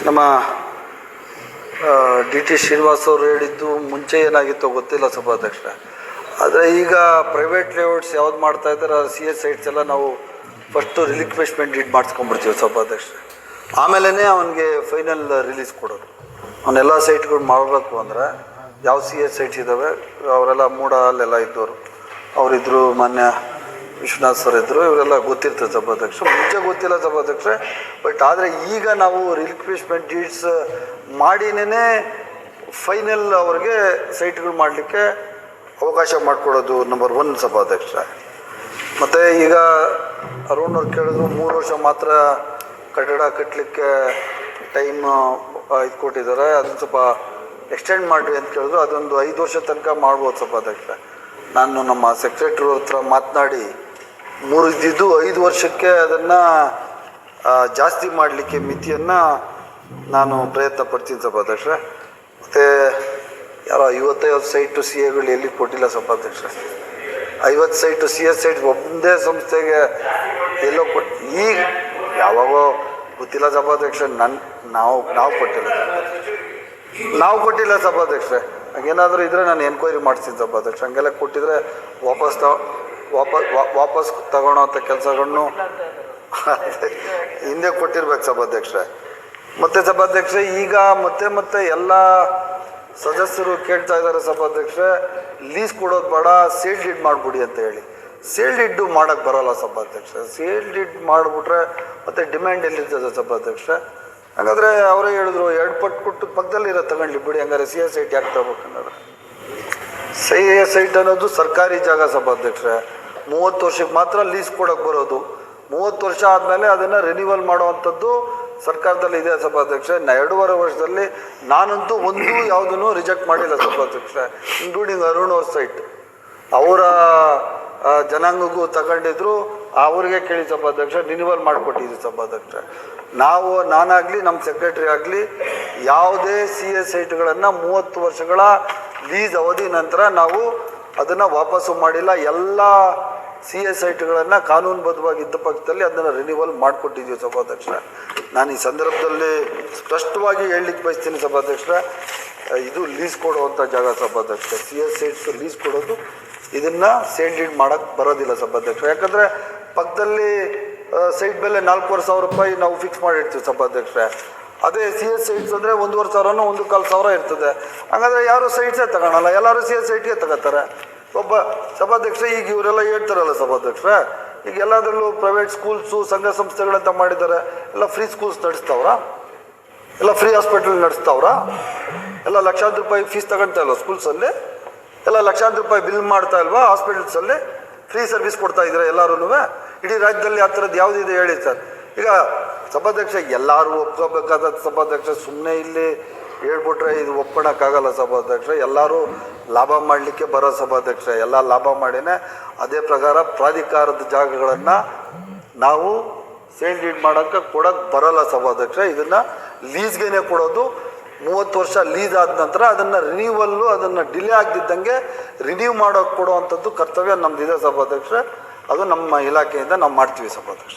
ನಮ್ಮ D T Srinivas ಅವರು ಹೇಳಿದ್ದು ಮುಂಚೆ ಏನಾಗಿತ್ತೋ ಗೊತ್ತಿಲ್ಲ ಸಭಾಧ್ಯಕ್ಷರೇ. ಆದರೆ ಈಗ ಪ್ರೈವೇಟ್ ಲೇಔಟ್ಸ್ ಯಾವ್ದು ಮಾಡ್ತಾ ಇದ್ದಾರೆ ಸಿ ಎಸ್ ಸೈಟ್ಸ್ ಎಲ್ಲ ನಾವು ಫಸ್ಟು ರಿಲಿಕ್ವೆಸ್ಟ್ಮೆಂಟ್ ಡೀಡ್ ಮಾಡಿಸ್ಕೊಂಡ್ಬಿಡ್ತೀವಿ ಸಭಾಧ್ಯಕ್ಷರೇ. ಆಮೇಲೆ ಅವನಿಗೆ ಫೈನಲ್ ರಿಲೀಸ್ ಕೊಡೋದು. ಅವನ್ನೆಲ್ಲ ಸೈಟ್ಗಳು ಮಾಡಬೇಕು ಅಂದರೆ ಯಾವ ಸಿ ಎಸ್ ಸೈಟ್ಸ್ ಇದ್ದಾವೆ ಅವರೆಲ್ಲ ಮೂಡ ಅಲ್ಲೆಲ್ಲ ಇದ್ದವರು ಅವರಿದ್ದರು, ಮಾನ್ಯ ವಿಶ್ವನಾಥ್ ಸರ್ ಇದ್ದರು, ಇವರೆಲ್ಲ ಗೊತ್ತಿರ್ತದೆ ಸಭಾಧ್ಯಕ್ಷ. ಮುಂಚೆ ಗೊತ್ತಿಲ್ಲ ಸಭಾಧ್ಯಕ್ಷರೇ. ಬಟ್ ಆದರೆ ಈಗ ನಾವು ರಿಲಿಕ್ವಿಷ್ಮೆಂಟ್ ಡೀಡ್ಸ್ ಮಾಡಿನೇ ಫೈನಲ್ ಅವ್ರಿಗೆ ಸೈಟ್ಗಳು ಮಾಡಲಿಕ್ಕೆ ಅವಕಾಶ ಮಾಡಿಕೊಡೋದು ನಂಬರ್ 1 ಸಭಾಧ್ಯಕ್ಷ. ಮತ್ತು ಈಗ ಅರುಣ್ ಅವ್ರು ಕೇಳಿದ್ರು 3 ವರ್ಷ ಮಾತ್ರ ಕಟ್ಟಡ ಕಟ್ಟಲಿಕ್ಕೆ ಟೈಮ್ ಇದು ಕೊಟ್ಟಿದ್ದಾರೆ, ಅದನ್ನು ಸ್ವಲ್ಪ ಎಕ್ಸ್ಟೆಂಡ್ ಮಾಡಿರಿ ಅಂತ ಕೇಳಿದ್ರು. ಅದೊಂದು 5 ವರ್ಷ ತನಕ ಮಾಡ್ಬೋದು ಸಭಾಧ್ಯಕ್ಷ. ನಾನು ನಮ್ಮ ಸೆಕ್ರೆಟ್ರಿ ಹತ್ರ ಮಾತನಾಡಿ 3 ಇದ್ದಿದ್ದು 5 ವರ್ಷಕ್ಕೆ ಅದನ್ನು ಜಾಸ್ತಿ ಮಾಡಲಿಕ್ಕೆ ಮಿತಿಯನ್ನು ನಾನು ಪ್ರಯತ್ನ ಪಡ್ತೀನಿ ಸಭಾಧ್ಯಕ್ಷ. ಮತ್ತು ಯಾರೋ 55 ಸೈಟು ಸಿ ಎಗಳು ಎಲ್ಲಿ ಕೊಟ್ಟಿಲ್ಲ ಸಭಾಧ್ಯಕ್ಷ. 50 ಸೈಟು ಸಿ ಎಸ್ ಸೈಟ್ ಒಂದೇ ಸಂಸ್ಥೆಗೆ ಎಲ್ಲೋ ಕೊಟ್ಟು ಈಗ ಯಾವಾಗೋ ಗೊತ್ತಿಲ್ಲ ಸಭಾಧ್ಯಕ್ಷ. ನಾವು ಕೊಟ್ಟಿಲ್ಲ ಸಭಾಧ್ಯಕ್ಷರೇ. ಹಾಗೇನಾದರೂ ಇದ್ದರೆ ನಾನು ಎನ್ಕ್ವೈರಿ ಮಾಡ್ತೀನಿ ಸಭಾಧ್ಯಕ್ಷ. ಹಂಗೆಲ್ಲ ಕೊಟ್ಟಿದ್ರೆ ವಾಪಸ್ ತಗೊಳ್ಳೋ ಅಂಥ ಕೆಲಸಗಳನ್ನು ಹಿಂದೆ ಕೊಟ್ಟಿರ್ಬೇಕು ಸಭಾಧ್ಯಕ್ಷರೇ. ಮತ್ತು ಸಭಾಧ್ಯಕ್ಷರೇ ಈಗ ಮತ್ತೆ ಎಲ್ಲ ಸದಸ್ಯರು ಕೇಳ್ತಾ ಇದ್ದಾರೆ ಸಭಾಧ್ಯಕ್ಷರೇ, ಲೀಸ್ ಕೊಡೋದು ಬೇಡ, ಸೇಲ್ ಡೀಡ್ ಮಾಡಿಬಿಡಿ ಅಂತ ಹೇಳಿ. ಸೇಲ್ ಡೀಡ್ ಮಾಡೋಕ್ಕೆ ಬರೋಲ್ಲ ಸಭಾಧ್ಯಕ್ಷ. ಸೇಲ್ ಡೀಡ್ ಮಾಡಿಬಿಟ್ರೆ ಮತ್ತು ಡಿಮ್ಯಾಂಡ್ ಎಲ್ಲಿರ್ತದೆ ಸಭಾಧ್ಯಕ್ಷ. ಹಾಗಾದರೆ ಅವರೇ ಹೇಳಿದ್ರು 2 ಪಟ್ಟು ಕೊಟ್ಟು ಪಕ್ಕದಲ್ಲಿರೋ ತಗೊಂಡ್ಲಿ ಬಿಡಿ, ಹಂಗಾರೆ ಸಿ ಎಸ್ ಸೈಟ್ ಯಾಕೆ ತಗೋಬೇಕಂದ್ರೆ ಸಿ ಎಸ್ ಸೈಟ್ ಅನ್ನೋದು ಸರ್ಕಾರಿ ಜಾಗ ಸಭಾಧ್ಯಕ್ಷರೇ. 30 ವರ್ಷಕ್ಕೆ ಮಾತ್ರ ಲೀಸ್ ಕೊಡೋಕ್ಕೆ ಬರೋದು. 30 ವರ್ಷ ಆದಮೇಲೆ ಅದನ್ನು ರಿನ್ಯೂವಲ್ ಮಾಡೋವಂಥದ್ದು ಸರ್ಕಾರದಲ್ಲಿ ಇದೆ ಸಭಾಧ್ಯಕ್ಷ. 2.5 ವರ್ಷದಲ್ಲಿ ನಾನಂತೂ ಯಾವುದನ್ನು ರಿಜೆಕ್ಟ್ ಮಾಡಿಲ್ಲ ಸಭಾಧ್ಯಕ್ಷ, ಇನ್ಕ್ಲೂಡಿಂಗ್ ಅರುಣ್ ಅವ್ರ ಸೈಟ್. ಅವರ ಜನಾಂಗಗೂ ತಗೊಂಡಿದ್ರು, ಅವ್ರಿಗೆ ಕೇಳಿ ಸಭಾಧ್ಯಕ್ಷ, ರಿನ್ಯೂವಲ್ ಮಾಡಿಕೊಟ್ಟಿದ್ವಿ ಸಭಾಧ್ಯಕ್ಷ. ನಾನಾಗಲಿ ನಮ್ಮ ಸೆಕ್ರೆಟರಿ ಆಗಲಿ ಯಾವುದೇ ಸಿ ಎಸ್ ಸೈಟ್ಗಳನ್ನು 30 ವರ್ಷಗಳ ಲೀಸ್ ಅವಧಿ ನಂತರ ನಾವು ಅದನ್ನು ವಾಪಸ್ಸು ಮಾಡಿಲ್ಲ. ಎಲ್ಲ ಸಿ ಎಸ್ ಸೈಟ್ಗಳನ್ನು ಕಾನೂನುಬದ್ಧವಾಗಿ ಇದ್ದ ಪಕ್ಷದಲ್ಲಿ ಅದನ್ನು ರಿನ್ಯೂವಲ್ ಮಾಡಿಕೊಟ್ಟಿದ್ದೀವಿ ಸಭಾಧ್ಯಕ್ಷ. ನಾನು ಈ ಸಂದರ್ಭದಲ್ಲಿ ಸ್ಪಷ್ಟವಾಗಿ ಹೇಳಲಿಕ್ಕೆ ಬಯಸ್ತೀನಿ ಸಭಾಧ್ಯಕ್ಷ, ಇದು ಲೀಸ್ ಕೊಡುವಂಥ ಜಾಗ ಸಭಾಧ್ಯಕ್ಷ. ಸಿ ಎಸ್ ಸೈಟ್ಸ್ ಲೀಸ್ ಕೊಡೋದು, ಇದನ್ನು ಸೇಲ್ ಡೀಡ್ ಮಾಡೋಕ್ಕೆ ಬರೋದಿಲ್ಲ ಸಭಾಧ್ಯಕ್ಷ. ಯಾಕಂದರೆ ಪಕ್ಕದಲ್ಲಿ ಸೈಟ್ ಬೆಲೆ 4,500 ರೂಪಾಯಿ ನಾವು ಫಿಕ್ಸ್ ಮಾಡಿರ್ತೀವಿ ಸಭಾಧ್ಯಕ್ಷ. ಅದೇ ಸಿ ಎಸ್ ಸೈಟ್ಸ್ ಅಂದರೆ 1,500 1,400 ಇರ್ತದೆ. ಹಾಗಾದರೆ ಯಾರು ಸೈಟ್ಸೇ ತಗೊಳಲ್ಲ, ಎಲ್ಲರೂ ಸಿ ಎಸ್ ಸೈಟ್ಗೆ ತಗೋತಾರೆ. ಒಬ್ಬ ಸಭಾಧ್ಯಕ್ಷ ಈಗ ಇವರೆಲ್ಲ ಹೇಳ್ತಾರಲ್ಲ ಸಭಾಧ್ಯಕ್ಷ, ಈಗ ಎಲ್ಲದರಲ್ಲೂ ಪ್ರೈವೇಟ್ ಸ್ಕೂಲ್ಸು ಸಂಘ ಸಂಸ್ಥೆಗಳಂತ ಮಾಡಿದ್ದಾರೆ. ಎಲ್ಲ ಫ್ರೀ ಸ್ಕೂಲ್ಸ್ ನಡೆಸ್ತಾವ್ರ, ಎಲ್ಲ ಫ್ರೀ ಹಾಸ್ಪಿಟಲ್ ನಡೆಸ್ತಾವ್ರ, ಎಲ್ಲ ಲಕ್ಷಾಂತರ ರೂಪಾಯಿ ಫೀಸ್ ತಗೊಳ್ತಾ ಇಲ್ವ ಸ್ಕೂಲ್ಸಲ್ಲಿ, ಎಲ್ಲ ಲಕ್ಷಾಂತರ ರೂಪಾಯಿ ಬಿಲ್ ಮಾಡ್ತಾ ಇಲ್ವಾ ಹಾಸ್ಪಿಟಲ್ಸಲ್ಲಿ, ಫ್ರೀ ಸರ್ವಿಸ್ ಕೊಡ್ತಾ ಇದ್ದಾರೆ ಎಲ್ಲರೂ. ಇಡೀ ರಾಜ್ಯದಲ್ಲಿ ಆ ಥರದ್ದು ಯಾವುದಿದೆ ಹೇಳಿ ಸರ್. ಈಗ ಸಭಾಧ್ಯಕ್ಷ ಎಲ್ಲರೂ ಒಪ್ಕೋಬೇಕಾದ ಸಭಾಧ್ಯಕ್ಷ, ಸುಮ್ಮನೆ ಇಲ್ಲಿ ಹೇಳ್ಬಿಟ್ರೆ ಇದು ಒಪ್ಕೊಳಕ್ಕಾಗಲ್ಲ ಸಭಾಧ್ಯಕ್ಷ. ಎಲ್ಲರೂ ಲಾಭ ಮಾಡಲಿಕ್ಕೆ ಬರೋ ಸಭಾಧ್ಯಕ್ಷ, ಎಲ್ಲ ಲಾಭ ಮಾಡಿನೇ ಅದೇ ಪ್ರಕಾರ ಪ್ರಾಧಿಕಾರದ ಜಾಗಗಳನ್ನು ನಾವು ಸೇಲ್ ಡೀಡ್ ಮಾಡೋಕ್ಕೆ ಕೊಡೋಕ್ಕೆ ಬರೋಲ್ಲ ಸಭಾಧ್ಯಕ್ಷ. ಇದನ್ನು ಲೀಸ್ಗೆ ಕೊಡೋದು. 30 ವರ್ಷ ಲೀಸ್ ಆದ ನಂತರ ಅದನ್ನು ರಿನ್ಯೂವಲ್ಲು, ಅದನ್ನು ಡಿಲೇ ಆಗದಿದ್ದಂಗೆ ರಿನ್ಯೂ ಮಾಡೋಕ್ಕೆ ಕೊಡುವಂಥದ್ದು ಕರ್ತವ್ಯ ನಮ್ಮದಿದೆ ಸಭಾಧ್ಯಕ್ಷ. ಅದು ನಮ್ಮ ಇಲಾಖೆಯಿಂದ ನಾವು ಮಾಡ್ತೀವಿ ಸಭಾಧ್ಯಕ್ಷ.